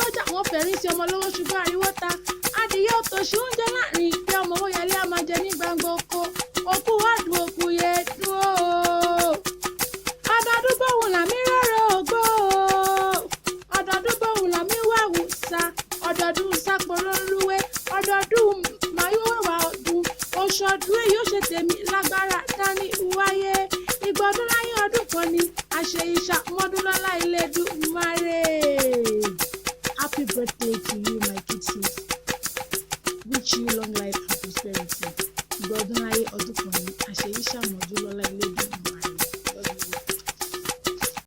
lọ́jà wọ́n fẹ̀rí sí ọmọ lọ́wọ́ ṣùgbọ́n ariwo ta adìyẹ òtòṣì oúnjẹ láàrin ìgbẹ́ ọmọ owó yẹlé a máa jẹ ní gbangba oko òkú wádùn òkú yẹ dúró ọdọọdún bóun làmí rọrọ ògbó ọdọọdún bóun làmí wàwù sa ọdọọdún sápòrò lúwẹ ọdọọdún màyúwẹwà ọdún oṣù ọdún èyí ó ṣe tèmi lágbára dání wáyé ìgbọ̀dún láyé ọdún kan ni àṣẹ ìṣàmọ́dún lọ́lá Elédùmarè. Happy birthday to you, my kitties. Wish you long life and prosperity. Ìgbọ̀dún láyé ọdún kan ni àṣẹ ìṣàmọ́dún lọ́lá Elédùmarè.